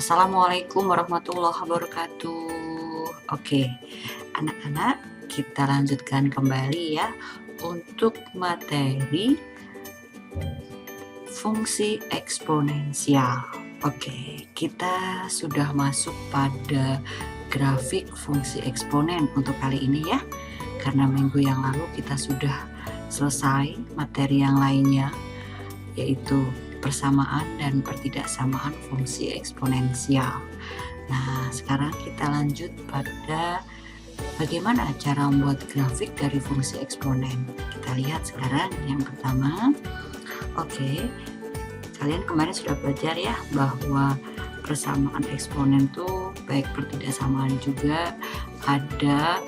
Assalamualaikum warahmatullahi wabarakatuh. Oke, anak-anak, kita lanjutkan kembali ya untuk materi fungsi eksponensial. Oke, kita sudah masuk pada grafik fungsi eksponen untuk kali ini ya. Karena minggu yang lalu kita sudah selesai materi yang lainnya, yaitu persamaan dan pertidaksamaan fungsi eksponensial. Nah, sekarang kita lanjut pada bagaimana cara membuat grafik dari fungsi eksponen. Kita lihat sekarang yang pertama. Oke, kalian kemarin sudah belajar ya bahwa persamaan eksponen tuh baik pertidaksamaan juga ada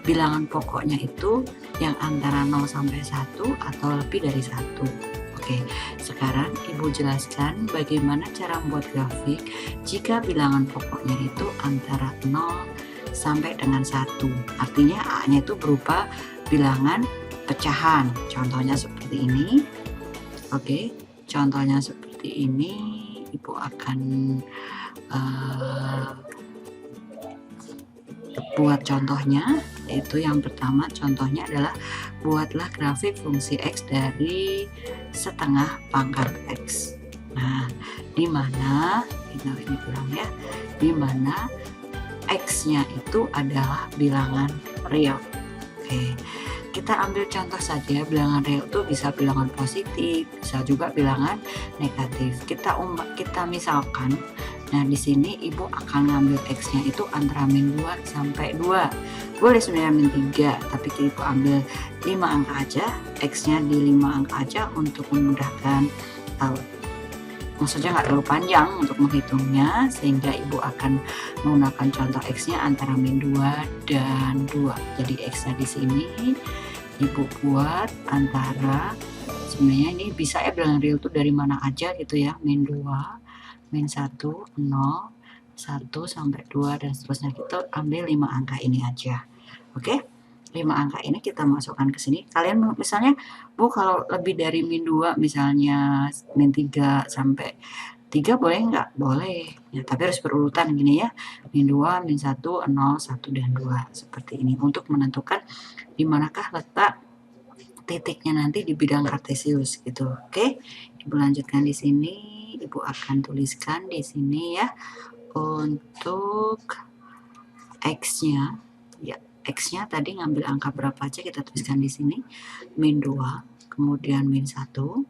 bilangan pokoknya itu yang antara 0 sampai 1 atau lebih dari 1. Oke, sekarang Ibu jelaskan bagaimana cara membuat grafik jika bilangan pokoknya itu antara 0 sampai dengan 1. Artinya A-nya itu berupa bilangan pecahan. Contohnya seperti ini. Oke, contohnya seperti ini. Ibu akan buat contohnya, yaitu yang pertama contohnya adalah buatlah grafik fungsi X dari setengah pangkat X. Nah, di mana ini bilang ya, di mana X-nya itu adalah bilangan real. Oke, kita ambil contoh saja, bilangan real itu bisa bilangan positif, bisa juga bilangan negatif. Kita misalkan, nah di sini Ibu akan ngambil X-nya itu antara min 2 sampai 2. Boleh sebenarnya min 3, tapi Ibu ambil 5 angka aja, X-nya di 5 angka aja untuk memudahkan maksudnya nggak terlalu panjang untuk menghitungnya, sehingga Ibu akan menggunakan contoh X-nya antara min 2 dan 2. Jadi X-nya di sini Ibu buat antara, sebenarnya ini bisa ya bilangan real itu dari mana aja gitu ya, min 2, min 1, 0, 1 sampai 2 dan seterusnya. Kita ambil 5 angka ini aja. Oke, 5 angka ini kita masukkan ke sini. Kalian misalnya, Bu, kalau lebih dari min 2 misalnya min 3 sampai 3 boleh nggak? Boleh. Ya, tapi harus berurutan gini ya. Min 2, min 1, 0, 1 dan 2 seperti ini untuk menentukan di manakah letak titiknya nanti di bidang kartesius gitu. Oke. Ibu lanjutkan di sini. Ibu akan tuliskan di sini ya untuk X-nya. Ya, X-nya tadi ngambil angka berapa aja kita tuliskan di sini. Min 2, kemudian min 1, 0,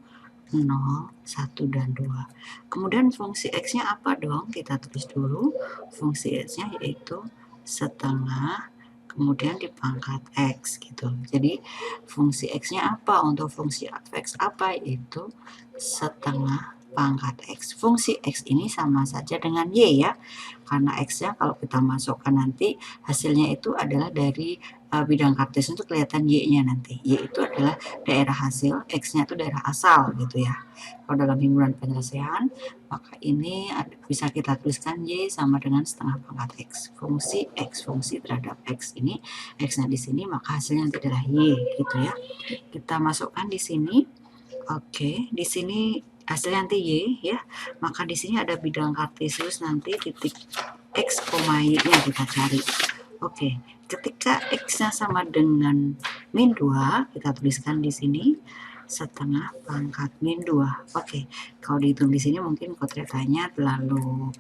1 dan 2. Kemudian fungsi X-nya apa dong? Kita tulis dulu. Fungsi X-nya yaitu setengah kemudian di pangkat X gitu. Jadi fungsi X-nya apa? Untuk fungsi X apa? Yaitu setengah pangkat X. Fungsi X ini sama saja dengan Y ya, karena X-nya kalau kita masukkan nanti hasilnya itu adalah dari bidang kartesius itu kelihatan Y-nya nanti. Y itu adalah daerah hasil, X-nya itu daerah asal gitu ya. Kalau dalam himpunan penyelesaian, maka ini bisa kita tuliskan Y sama dengan setengah pangkat X. Fungsi X, fungsi terhadap X ini, X-nya di sini, maka hasilnya nanti adalah Y gitu ya. Kita masukkan di sini. Oke, di sini hasilnya nanti Y ya. Maka di sini ada bidang kartesius nanti titik X, Y-nya kita cari. Oke, ketika X-nya sama dengan min 2, kita tuliskan di sini setengah pangkat min 2. Oke, kalau dihitung di sini mungkin kodratanya terlalu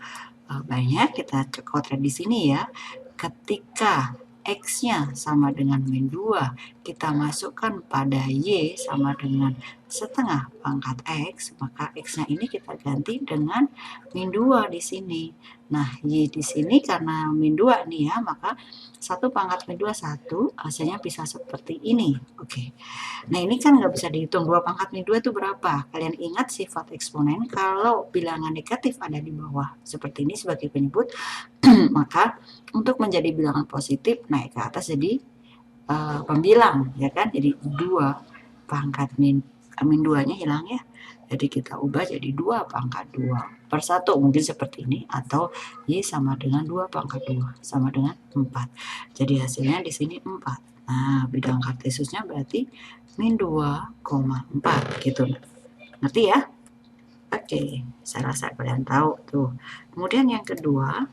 banyak, kita kodrat di sini ya. Ketika X-nya sama dengan min 2, kita masukkan pada Y sama dengan setengah pangkat X, maka X-nya ini kita ganti dengan min 2 di sini. Nah, Y di sini karena min 2 nih ya, maka 1 pangkat min 2, 1, hasilnya bisa seperti ini. Oke. Nah, ini kan nggak bisa dihitung. 2 pangkat min 2 itu berapa? Kalian ingat sifat eksponen, kalau bilangan negatif ada di bawah seperti ini sebagai penyebut, maka untuk menjadi bilangan positif naik ke atas jadi pembilang ya kan, jadi 2 pangkat min 2-nya hilang ya, jadi kita ubah jadi 2 pangkat 2 per 1, mungkin seperti ini, atau Y sama dengan 2 pangkat 2 sama dengan 4, jadi hasilnya di sini 4. Nah, bidang kartesiusnya berarti min 2,4 gitu, ngerti ya? Oke, saya rasa kalian tahu tuh. Kemudian yang kedua,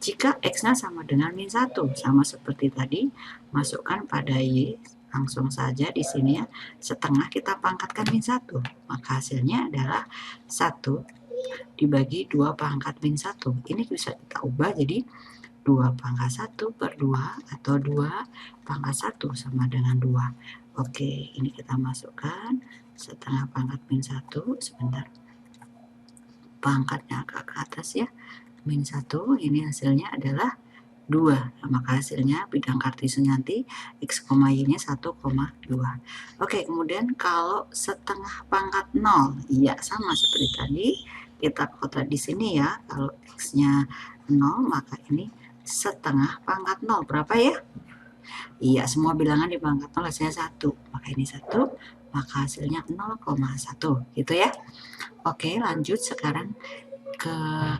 jika X-nya sama dengan min 1, sama seperti tadi, masukkan pada Y, langsung saja di sini ya, setengah kita pangkatkan min 1, maka hasilnya adalah 1 dibagi 2 pangkat min 1. Ini bisa kita ubah jadi 2 pangkat 1 per 2 atau 2 pangkat 1 sama dengan 2. Oke, ini kita masukkan setengah pangkat min 1, sebentar. Pangkatnya agak ke atas ya. Min 1, ini hasilnya adalah 2. Nah, maka hasilnya bidang kartesius nanti X, Y nya 1,2. Oke, kemudian kalau setengah pangkat 0, iya sama seperti tadi, kita kotak di sini ya. Kalau X nya 0, maka ini setengah pangkat 0. Berapa ya? Iya, semua bilangan di pangkat 0 hasilnya 1. Maka ini 1, maka hasilnya 0,1 gitu ya. Oke, lanjut sekarang ke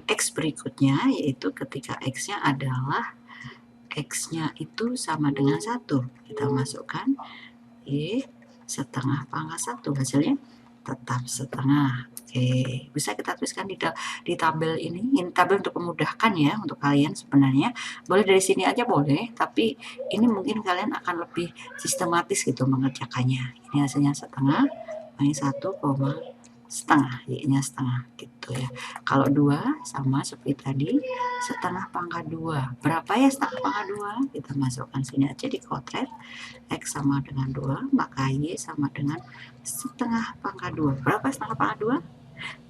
X berikutnya, yaitu ketika X-nya adalah X-nya itu sama dengan 1. Kita masukkan Y setengah pangkat 1. Hasilnya tetap setengah. Oke, bisa kita tuliskan di tabel ini. Ini tabel untuk memudahkan ya untuk kalian sebenarnya. Boleh dari sini aja boleh, tapi ini mungkin kalian akan lebih sistematis gitu mengerjakannya. Ini hasilnya setengah, ini 1, setengah, Y-nya setengah gitu ya. Kalau 2 sama seperti tadi, setengah pangkat 2. Berapa ya setengah pangkat 2? Kita masukkan sini aja di kotret. X sama dengan 2, maka Y sama dengan setengah pangkat 2. Berapa setengah pangkat 2?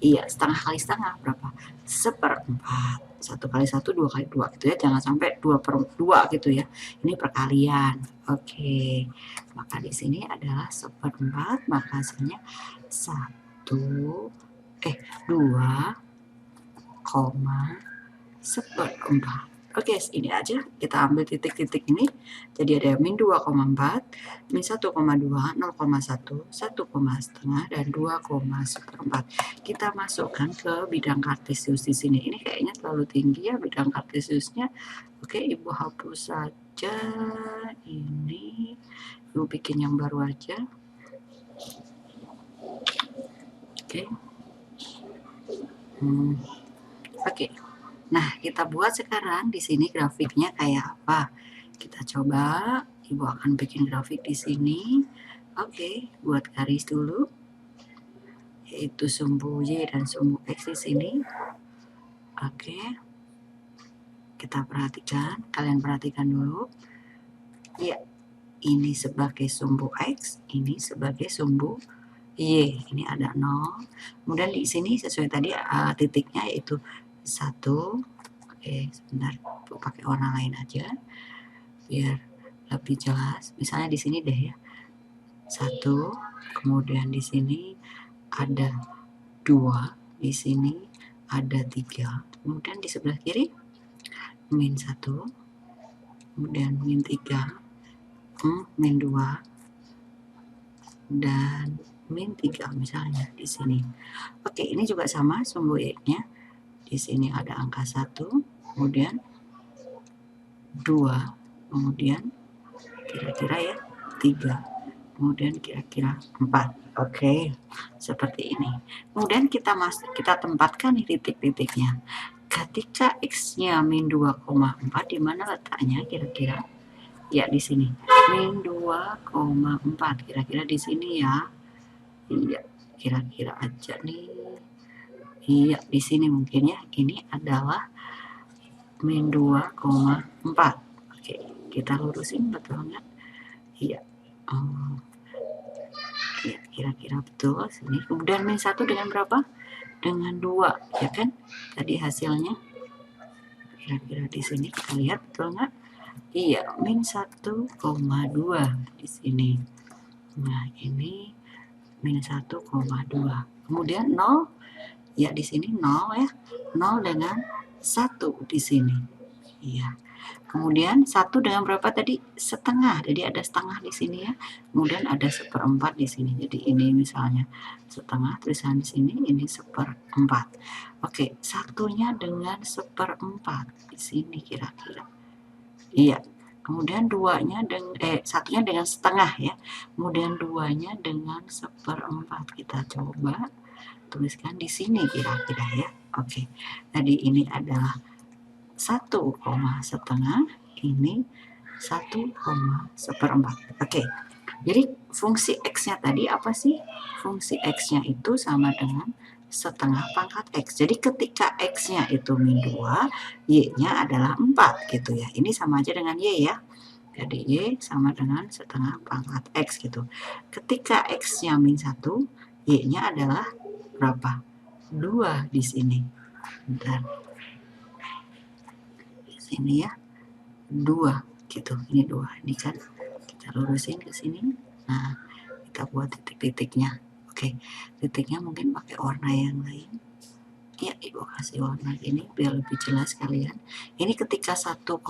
Iya, setengah kali setengah berapa? 1/4. 1 kali 1, 2 kali 2 gitu ya. Jangan sampai 2/2 gitu ya. Ini perkalian. Oke. Maka di sini adalah 1/4, maka hasilnya 2,1/4. Oke, ini aja kita ambil titik-titik ini. Jadi ada min 2,4, min 1,2, 0,1, 1,5 dan 2,1/4. Kita masukkan ke bidang kartesius di sini. Ini kayaknya terlalu tinggi ya bidang kartesiusnya. Oke, Ibu hapus saja ini. Ibu bikin yang baru aja. Oke. Oke. Nah, kita buat sekarang di sini grafiknya kayak apa? Kita coba. Ibu akan bikin grafik di sini. Oke, buat garis dulu. Yaitu sumbu Y dan sumbu X di sini. Oke. Kita perhatikan, kalian perhatikan dulu. Ya, ini sebagai sumbu X, ini sebagai sumbu Y. Ini ada 0. Kemudian di sini sesuai tadi titiknya yaitu 1. Oke, sebentar, aku pakai warna lain aja biar lebih jelas. Misalnya di sini deh ya, 1. Kemudian di sini ada 2, di sini ada 3. Kemudian di sebelah kiri min 1, kemudian min 3, min 2, dan min 3 misalnya di sini. Oke, ini juga sama sumbu Y-nya. Di sini ada angka 1, kemudian 2, kemudian kira-kira ya 3, kemudian kira-kira 4. Oke, seperti ini. Kemudian kita tempatkan nih titik-titiknya. Ketika X-nya min 2,4, di mana letaknya kira-kira? Ya, di sini. Min 2,4, kira-kira di sini ya. Iya, kira-kira aja nih. Iya, di sini mungkin ya. Ini adalah min 2,4. Oke, kita lurusin betul nggak? Iya. Ya, kira-kira betul sini. Kemudian min 1 dengan berapa? Dengan 2, ya kan? Tadi hasilnya kira-kira di sini kita lihat betul nggak? Iya, min 1,2 di sini. Nah, ini min 1,2. Kemudian 0, ya di sini 0 ya. 0 dengan 1 di sini. Iya. Kemudian 1 dengan berapa tadi? Setengah. Jadi ada setengah di sini ya. Kemudian ada 1/4 di sini. Jadi ini misalnya setengah, tulisan di sini ini 1/4. Oke, satunya dengan 1/4 di sini kira-kira. Iya. Kemudian satunya dengan setengah ya. Kemudian 2-nya dengan 1/4. Kita coba tuliskan di sini kira-kira ya. Oke, tadi ini adalah 1, setengah, ini 1,1/4. Oke, jadi fungsi X-nya tadi apa sih? Fungsi X-nya itu sama dengan setengah pangkat X. Jadi ketika X-nya itu min 2, Y-nya adalah 4 gitu ya. Ini sama aja dengan Y ya. Jadi Y sama dengan setengah pangkat X gitu. Ketika X-nya min 1, Y-nya adalah berapa? 2 di sini. Bentar. Di sini ya. 2 gitu. Ini 2. Ini kan kita lurusin ke sini. Nah, kita buat titik-titiknya. Oke, titiknya mungkin pakai warna yang lain. Ya, Ibu kasih warna ini biar lebih jelas kalian. Ini ketika 1,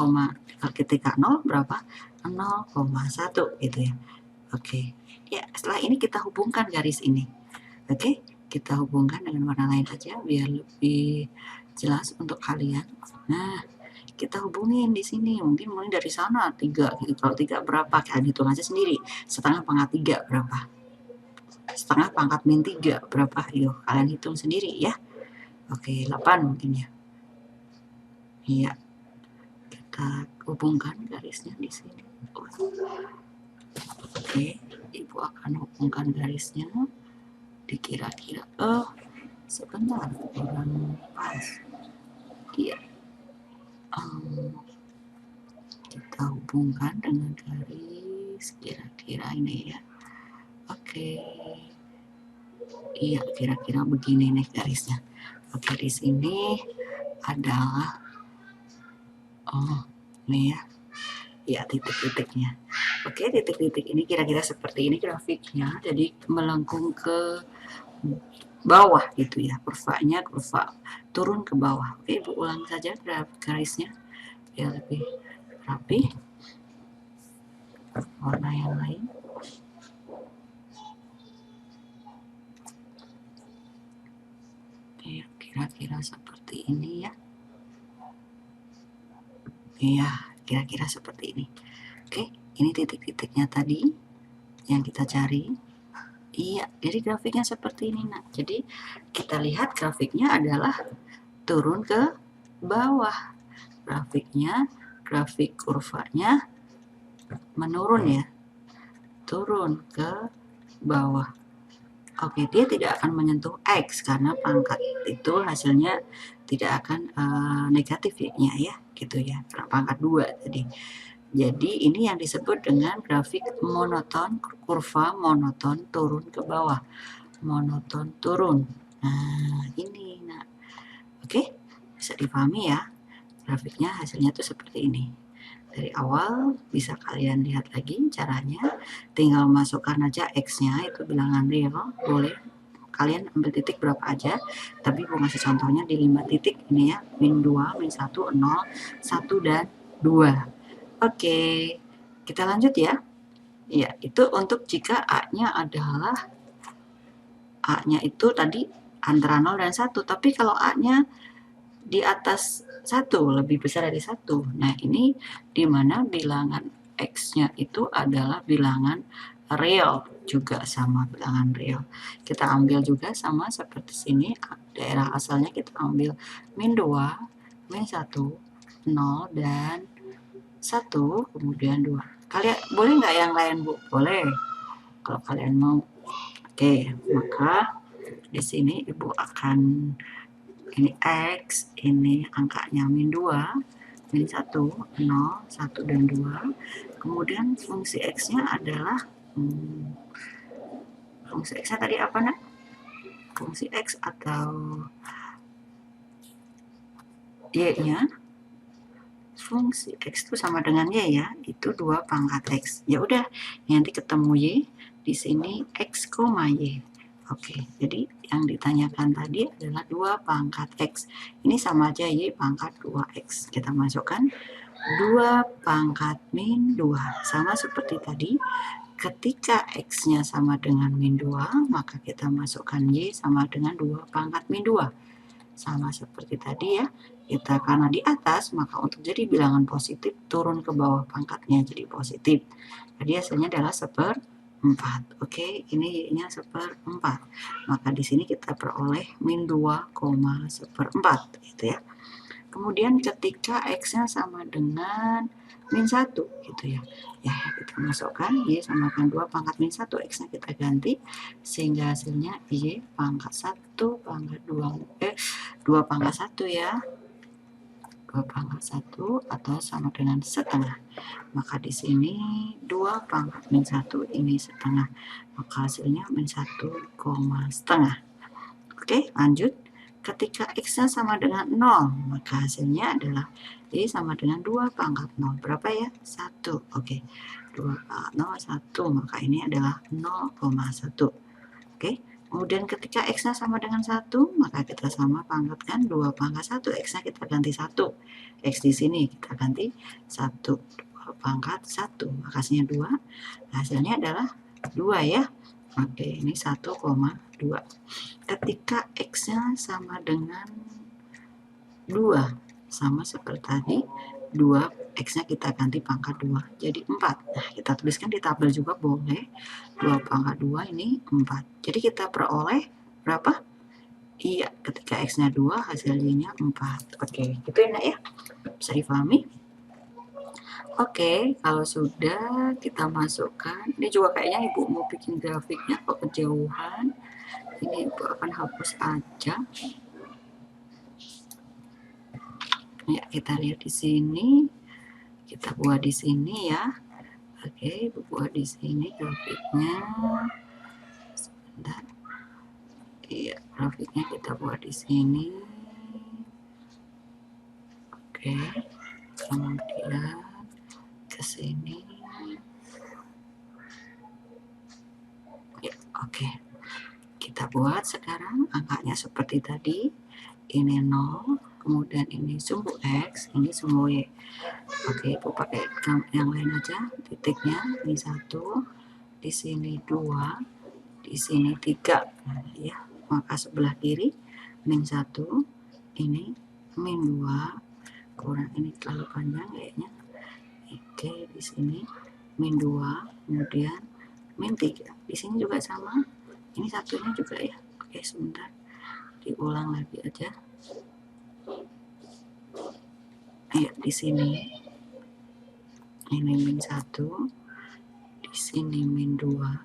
ketika 0 berapa? 0,1 gitu ya. Oke. Ya, setelah ini kita hubungkan garis ini. Oke, kita hubungkan dengan warna lain aja biar lebih jelas untuk kalian. Nah, kita hubungin di sini. Mungkin mulai dari sana 3 gitu. Kalau 3 berapa? Kalian hitung aja sendiri. Setengah pangkat 3 berapa? Setengah pangkat min 3 berapa? Yuk, kalian hitung sendiri ya. Oke, 8 mungkin ya. Iya. Kita hubungkan garisnya di sini. Oke, Ibu akan hubungkan garisnya di kira-kira. Sebentar, kurang pas. Iya. Kita hubungkan dengan garis kira-kira ini ya. Oke. Iya, kira-kira begini nih garisnya. Oke, di sini adalah ini ya. Ya, titik-titiknya. Oke, titik-titik ini kira-kira seperti ini grafiknya. Jadi melengkung ke bawah gitu ya. Kurvanya kurva turun ke bawah. Oke, Ibu ulang saja garisnya biar lebih rapi. Warna yang lain. Oke, kira-kira seperti ini ya. Iya, kira-kira seperti ini. Oke, ini titik-titiknya tadi yang kita cari. Iya, jadi grafiknya seperti ini. Nah, jadi kita lihat grafiknya adalah turun ke bawah. Grafik kurvanya menurun ya. Turun ke bawah. Oke, dia tidak akan menyentuh X karena pangkat itu hasilnya tidak akan negatif ya, gitu ya. Pangkat 2 tadi. Jadi ini yang disebut dengan grafik monoton, kurva monoton turun ke bawah. Monoton turun. Nah, ini. Nah, oke, bisa dipahami ya. Grafiknya hasilnya tuh seperti ini. Dari awal bisa kalian lihat lagi caranya. Tinggal masukkan aja X-nya, itu bilangan real. Boleh kalian ambil titik berapa aja. Tapi aku ngasih contohnya di 5 titik ini ya. Min 2, min 1, 0, 1, dan 2. Oke, kita lanjut ya. Ya, itu untuk jika A-nya adalah A-nya itu tadi antara 0 dan 1. Tapi kalau A-nya di atas 1, lebih besar dari 1. Nah, ini dimana bilangan X-nya itu adalah bilangan real, juga sama bilangan real. Kita ambil juga sama seperti sini, daerah asalnya kita ambil min 2, min 1, 0, dan 1, kemudian 2. Kalian boleh nggak yang lain, Bu? Boleh. Kalau kalian mau. Oke, maka di sini Ibu akan ini X, ini angkanya min 2, min 1, 0, 1, dan 2. Kemudian fungsi X-nya adalah fungsi X-nya tadi apa, Nak? Fungsi X atau Y-nya? Fungsi X itu sama dengan Y ya, itu 2 pangkat X. Ya udah, nanti ketemu Y, di sini X, Y. Oke, jadi yang ditanyakan tadi adalah 2 pangkat X. Ini sama aja Y pangkat 2X. Kita masukkan 2 pangkat min 2. Sama seperti tadi, ketika X-nya sama dengan min 2, maka kita masukkan Y sama dengan 2 pangkat min 2. Sama seperti tadi ya, kita karena di atas, maka untuk jadi bilangan positif, turun ke bawah pangkatnya jadi positif. Jadi hasilnya adalah seperti 4. Oke, ini Y-nya 1/4. Maka di sini kita peroleh min 2,1/4 gitu ya. Kemudian ketika X-nya sama dengan min 1 gitu ya. Ya, kita masukkan Y samakan 2 pangkat min 1, X-nya kita ganti sehingga hasilnya Y pangkat 1 pangkat 2 pangkat 1 ya. 2 pangkat 1 atau sama dengan setengah. Maka di sini 2 pangkat min 1 ini setengah. Maka hasilnya min 1, setengah. Oke, lanjut. Ketika X-nya sama dengan 0, maka hasilnya adalah Y sama dengan 2 pangkat 0. Berapa ya? 1. Oke, 2 pangkat 0, 1. Maka ini adalah 0,1. Oke, kemudian ketika X-nya sama dengan 1, maka kita sama pangkatkan 2 pangkat 1. X-nya kita ganti 1. X di sini kita ganti 1. 2 pangkat 1. Maka hasilnya 2. Hasilnya adalah 2 ya. Oke, ini 1,2. Ketika X-nya sama dengan 2, sama seperti tadi, 2, X-nya kita ganti pangkat 2, jadi 4. Nah, kita tuliskan di tabel juga boleh. 2 pangkat 2 ini 4. Jadi kita peroleh berapa? Iya, ketika X-nya 2, hasilnya 4. Oke, gitu ya, Nak ya. Bisa difahami? Oke, kalau sudah kita masukkan. Ini juga kayaknya Ibu mau bikin grafiknya kok kejauhan. Ini Ibu akan hapus aja. Ya, kita lihat di sini. Kita buat di sini ya. Oke, Ibu buat di sini grafiknya. Sebentar. Iya, grafiknya kita buat di sini. Oke. Kemudian ke sini. Ya, oke. Kita buat sekarang angkanya seperti tadi. Ini 0, kemudian ini sumbu X, ini sumbu Y. Oke, Ibu pakai yang lain aja. Titiknya ini 1, di sini 2, di sini 3. Nah, ya, maka sebelah kiri min 1, ini min 2, kurang ini terlalu panjang kayaknya. Oke, di sini min 2, kemudian min 3. Di sini juga sama. Ini satunya juga ya. Oke, sebentar. Diulang lagi aja. Iya, di sini ini min 1, di sini min 2,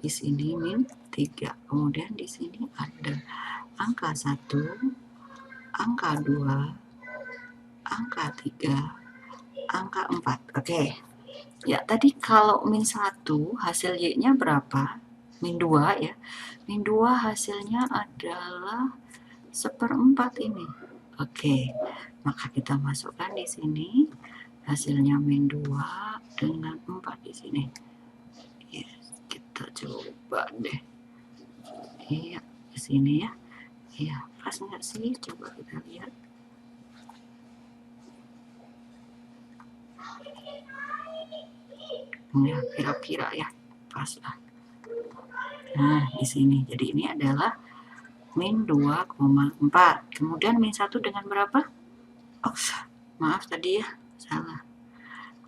di sini min 3. Kemudian di sini ada angka 1, angka 2, angka 3, angka 4. Oke. Ya, tadi kalau min 1 hasil Y-nya berapa? Min 2 ya. Min 2 hasilnya adalah 1/4 ini. Oke. Maka kita masukkan di sini hasilnya min 2 dengan 4 di sini. Ya, kita coba deh. Iya, di sini ya. Iya, pas nggak sih? Coba kita lihat. Ya, kira-kira ya, pas lah. Nah, di sini. Jadi ini adalah min 2,4. Kemudian min 1 dengan berapa? Oh, maaf tadi ya, salah.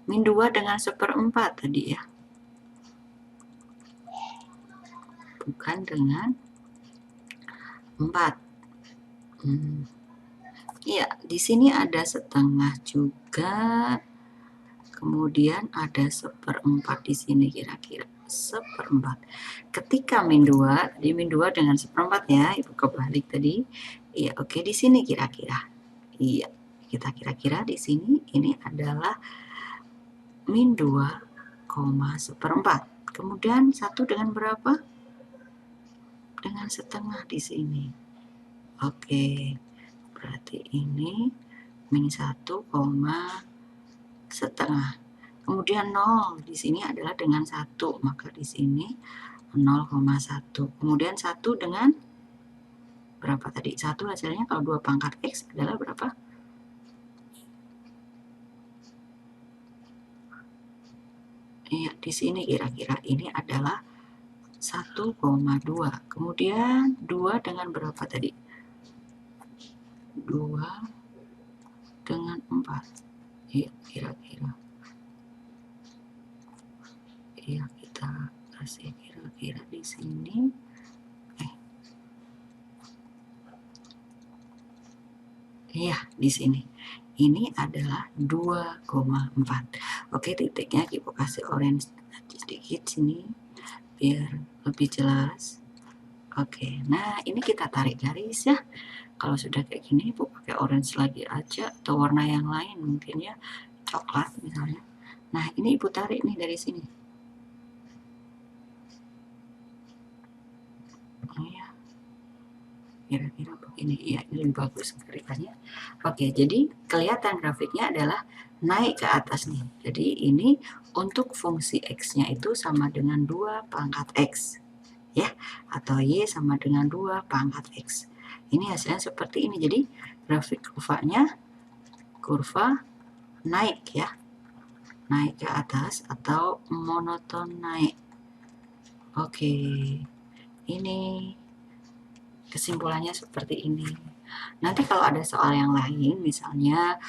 Min 2 dengan 1/4 tadi ya. Bukan dengan 4. Iya, di sini ada setengah juga. Kemudian ada 1/4 di sini kira-kira. 1/4. Ketika min 2, di min 2 dengan 1/4 ya, Ibu kebalik tadi. Iya, oke di sini kira-kira. Iya, kita kira-kira di sini ini adalah min 2,1/4. Kemudian 1 dengan berapa? Dengan setengah di sini. Oke, berarti ini min 1, setengah. Kemudian 0 di sini adalah dengan 1, maka di sini 0,1. Kemudian 1 dengan berapa tadi? 1 hasilnya kalau 2 pangkat X adalah berapa? Iya, di sini kira-kira ini adalah 1,2. Kemudian 2 dengan berapa tadi? 2 dengan 4. Iya, kira-kira. Iya, kita kasih kira-kira di sini. Iya, di sini. Ini adalah 2,4. Oke, titiknya Ibu kasih orange sedikit sini biar lebih jelas. Oke, nah ini kita tarik garis ya. Kalau sudah kayak gini, Ibu pakai orange lagi aja atau warna yang lain mungkin ya, coklat misalnya. Nah, ini Ibu tarik nih dari sini. Oh ya, kira-kira begini. Iya, ini lebih bagus garisannya. Oke, jadi kelihatan grafiknya adalah naik ke atas nih. Jadi ini untuk fungsi X-nya itu sama dengan 2 pangkat X. Ya, atau Y sama dengan 2 pangkat X. Ini hasilnya seperti ini. Jadi grafik kurvanya kurva naik ya. Naik ke atas atau monoton naik. Oke. Ini kesimpulannya seperti ini. Nanti kalau ada soal yang lain, misalnya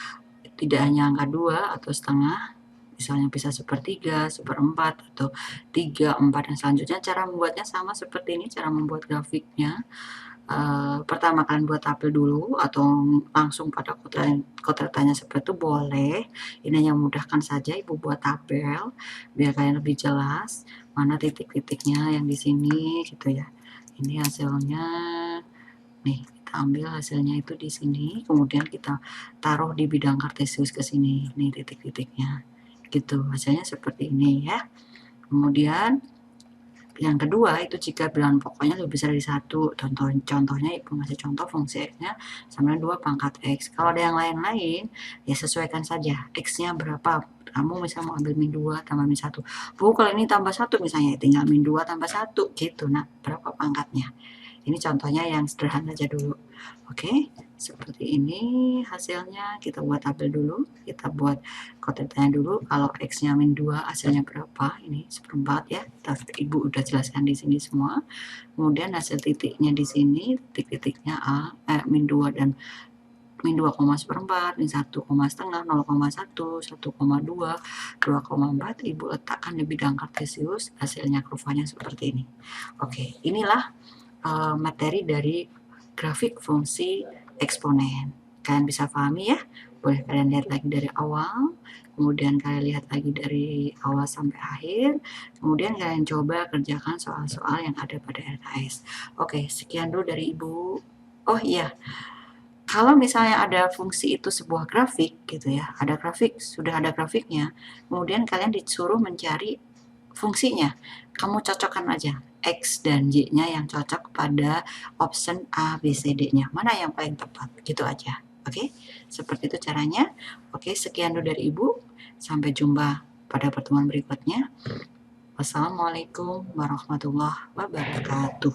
tidak hanya angka 2 atau setengah, misalnya bisa sepertiga, seperempat, atau 3, 4, dan selanjutnya, cara membuatnya sama seperti ini, cara membuat grafiknya. Pertama kalian buat tabel dulu atau langsung pada kodratanya seperti itu boleh. Ini hanya memudahkan saja Ibu buat tabel biar kalian lebih jelas mana titik-titiknya yang di sini gitu ya. Ini hasilnya. Nih, kita ambil hasilnya itu di sini, kemudian kita taruh di bidang kartesius ke sini. Nih titik-titiknya. Gitu, hasilnya seperti ini ya. Kemudian yang kedua itu jika bilangan pokoknya lebih besar dari 1. Contohnya Ibu ngasih contoh fungsi X-nya sama 2 pangkat X. Kalau ada yang lain-lain, ya sesuaikan saja. X-nya berapa? Kamu misalnya mau ambil min 2 tambah min 1. Bu, kalau ini tambah 1 misalnya, tinggal min 2 tambah 1 gitu. Nah, berapa pangkatnya? Ini contohnya yang sederhana aja dulu. Oke, seperti ini hasilnya. Kita buat tabel dulu. Kita buat kodratanya dulu. Kalau X-nya min 2, hasilnya berapa? Ini seperempat ya. Ibu udah jelaskan di sini semua. Kemudian hasil titiknya di sini, titik-titiknya min 2 dan min 2, seperempat, min 1, setengah, 0,1, 1,2, 2,4. Ibu letakkan di bidang kartesius, hasilnya kurvanya seperti ini. Oke, inilah materi dari grafik fungsi eksponen. Kalian bisa pahami ya? Boleh kalian lihat lagi dari awal, kemudian kalian lihat lagi dari awal sampai akhir, kemudian kalian coba kerjakan soal-soal yang ada pada LKS. Oke, sekian dulu dari Ibu. Oh iya, kalau misalnya ada fungsi itu sebuah grafik gitu ya, ada grafik, sudah ada grafiknya, kemudian kalian disuruh mencari fungsinya. Kamu cocokkan aja X dan Y-nya yang cocok pada option A, B, C, D-nya. Mana yang paling tepat? Gitu aja. Oke, seperti itu caranya. Oke, sekian dulu dari Ibu. Sampai jumpa pada pertemuan berikutnya. Wassalamualaikum warahmatullahi wabarakatuh.